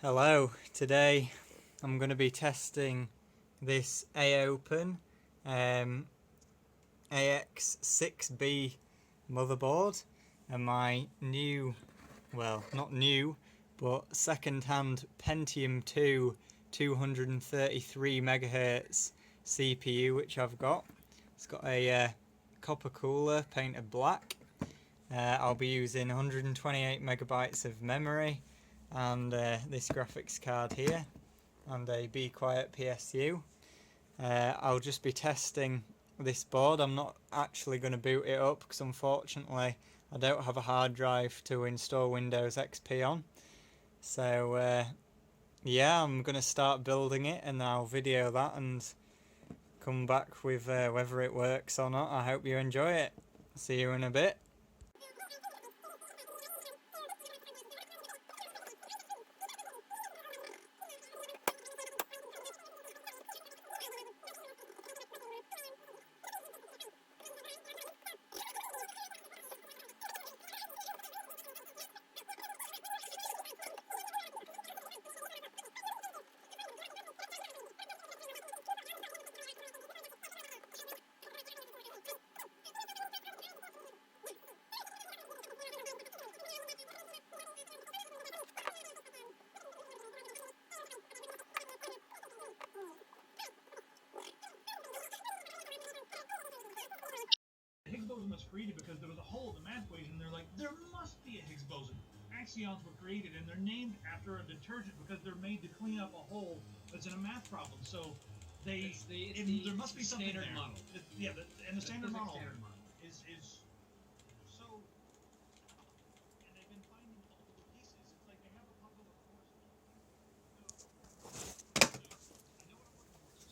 Hello, today I'm going to be testing this Aopen AX6B motherboard and my new, well not new, but second-hand Pentium II 233 MHz CPU which I've got. It's got a copper cooler painted black. I'll be using 128 megabytes of memory and this graphics card here and a Be Quiet PSU. I'll just be testing this board. I'm not actually going to boot it up because unfortunately I don't have a hard drive to install Windows XP on. So yeah, I'm going to start building it and I'll video that and come back with whether it works or not. I hope you enjoy it. See you in a bit. Higgs boson was created because there was a hole in the math equation, and they're like, there must be a Higgs boson. Axions were created, and they're named after a detergent because they're made to clean up a hole that's in a math problem. So there must be something standard there. model. And the standard model is so. And they've been finding all the pieces. It's like they have a puzzle of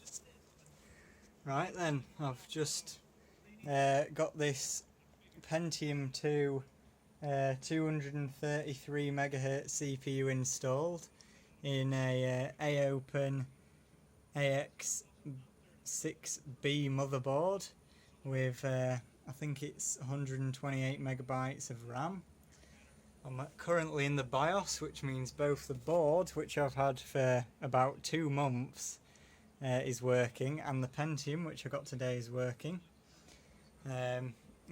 course. Right then, I've just got this Pentium II 233 MHz CPU installed in a Aopen AX6B motherboard with I think it's 128 megabytes of RAM. I'm currently in the BIOS, which means both the board, which I've had for about 2 months, is working, and the Pentium, which I got today, is working.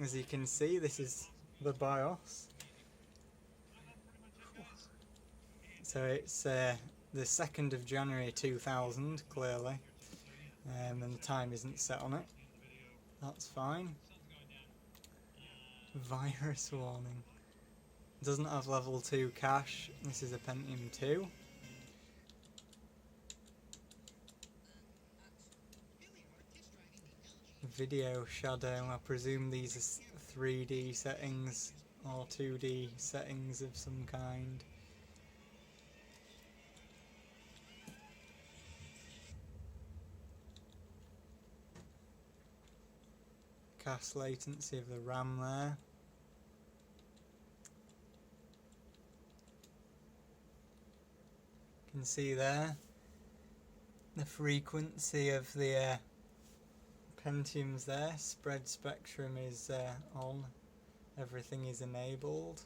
As you can see, this is the BIOS. So it's the 2nd of January 2000, clearly, and the time isn't set on it. That's fine. Virus warning. Doesn't have level 2 cache. This is a Pentium 2. Video shadow. I presume these are 3D settings or 2D settings of some kind. Cache latency of the RAM there. You can see there the frequency of the Pentiums there. Spread spectrum is on. Everything is enabled.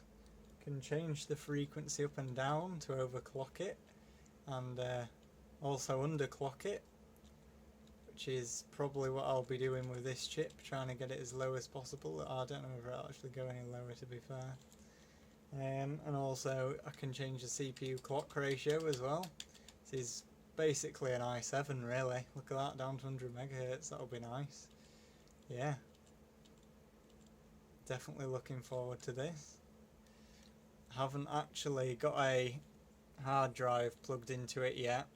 Can change the frequency up and down to overclock it and also underclock it, which is probably what I'll be doing with this chip, trying to get it as low as possible. I don't know if it'll actually go any lower, to be fair. And also I can change the CPU clock ratio as well. This is basically an i7 really. Look at that, down to 100 megahertz. That'll be nice. Yeah, definitely looking forward to this. Haven't actually got a hard drive plugged into it yet,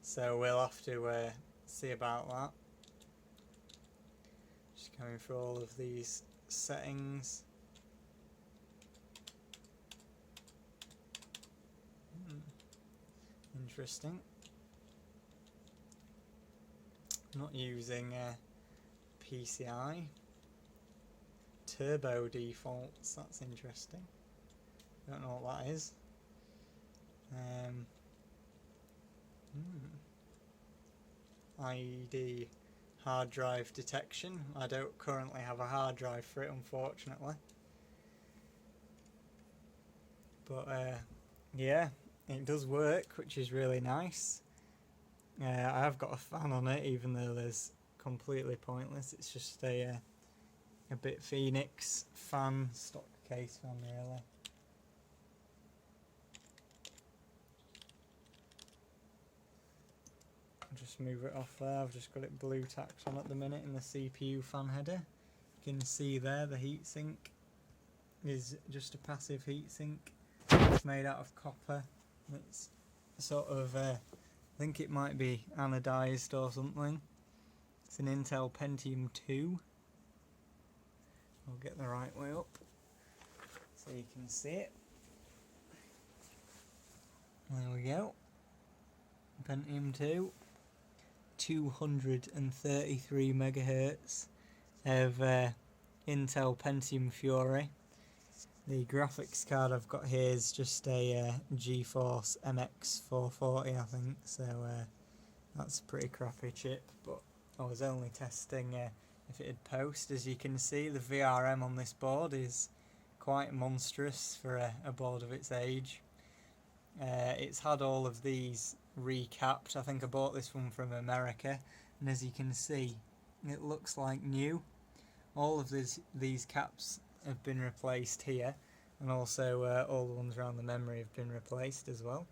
so we'll have to see about that. Just going through all of these settings. Interesting. Not using PCI. Turbo defaults, that's interesting. Don't know what that is. IED hard drive detection. I don't currently have a hard drive for it, unfortunately. But yeah, it does work, which is really nice. I have got a fan on it, even though there's completely pointless. It's just a bit Phoenix fan, stock case fan really. I'll just move it off there. I've just got it blue tacked on at the minute in the CPU fan header. You can see there the heatsink is just a passive heatsink. It's made out of copper. It's sort of, I think it might be anodized or something. It's an Intel Pentium II. I'll get the right way up so you can see it. There we go. Pentium 2. 233 megahertz of Intel Pentium Fury. The graphics card I've got here is just a GeForce MX 440, I think, so that's a pretty crappy chip, but I was only testing if it'd post. As you can see, the VRM on this board is quite monstrous for a board of its age. It's had all of these recapped. I think I bought this one from America, and as you can see, it looks like new. All of these caps have been replaced here, and also all the ones around the memory have been replaced as well.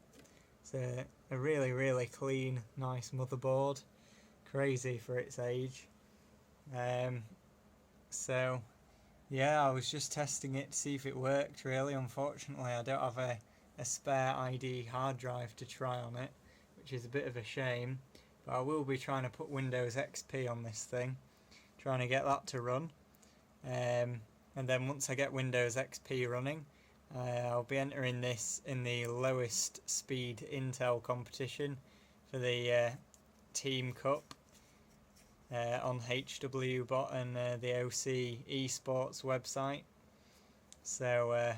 It's a really, really clean, nice motherboard. Crazy for its age. So yeah, I was just testing it to see if it worked really. Unfortunately, I don't have a spare ID hard drive to try on it, which is a bit of a shame, but I will be trying to put Windows XP on this thing, trying to get that to run, and then once I get Windows XP running, I'll be entering this in the lowest speed Intel competition for the Team Cup on HWBot and the OC Esports website, so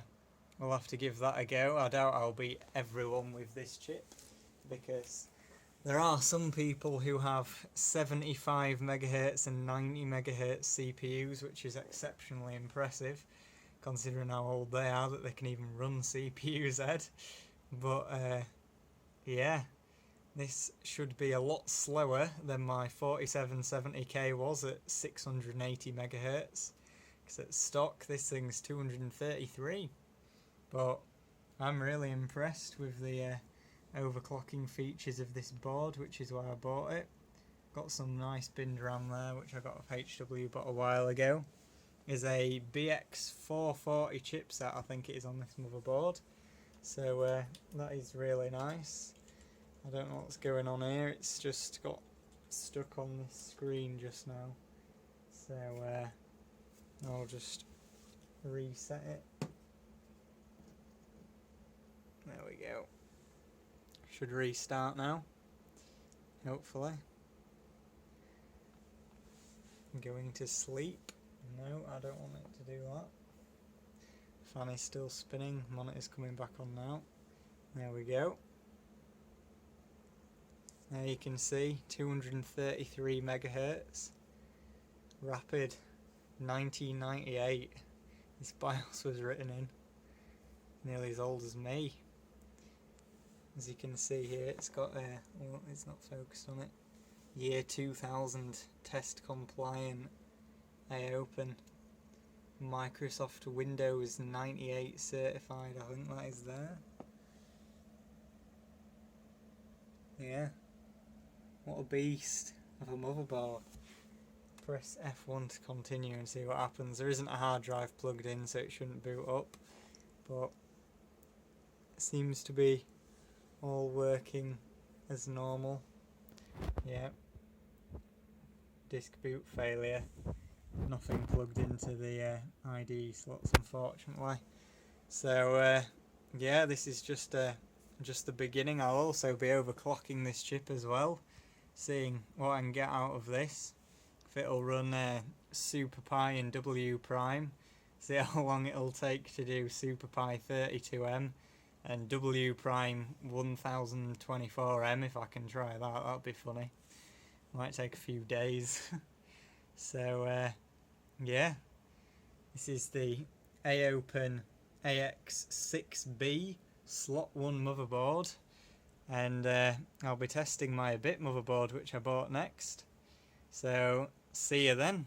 we'll have to give that a go. I doubt I'll beat everyone with this chip, because there are some people who have 75 megahertz and 90 megahertz CPUs, which is exceptionally impressive considering how old they are, that they can even run CPU-Z. But yeah, this should be a lot slower than my 4770K was at 680 megahertz, because at stock this thing's 233. But I'm really impressed with the overclocking features of this board, which is why I bought it. Got some nice binned RAM there, which I got off HWBot a while ago. Is a BX440 chipset, I think it is, on this motherboard. So that is really nice. I don't know what's going on here. It's just got stuck on this screen just now. So I'll just reset it. There we go. Should restart now, hopefully. I'm going to sleep. No, I don't want it to do that. Fan is still spinning, monitor's coming back on now. There we go. There you can see 233 megahertz. Rapid 1998. This BIOS was written in. Nearly as old as me. As you can see here, it's got a, well, it's not focused on it, year 2000 test compliant Aopen Microsoft Windows 98 certified, I think that is there. Yeah, what a beast of a motherboard. Press F1 to continue and see what happens. There isn't a hard drive plugged in, so it shouldn't boot up, but it seems to be all working as normal. Yeah. Disk boot failure. Nothing plugged into the ID slots, unfortunately. So yeah, this is just the beginning. I'll also be overclocking this chip as well, seeing what I can get out of this. If it'll run SuperPi and W Prime, see how long it'll take to do SuperPi 32M and W Prime 1024M. If I can try that, that'd be funny. Might take a few days. So yeah, this is the Aopen AX6B slot 1 motherboard, and I'll be testing my bit motherboard which I bought next. So see you then.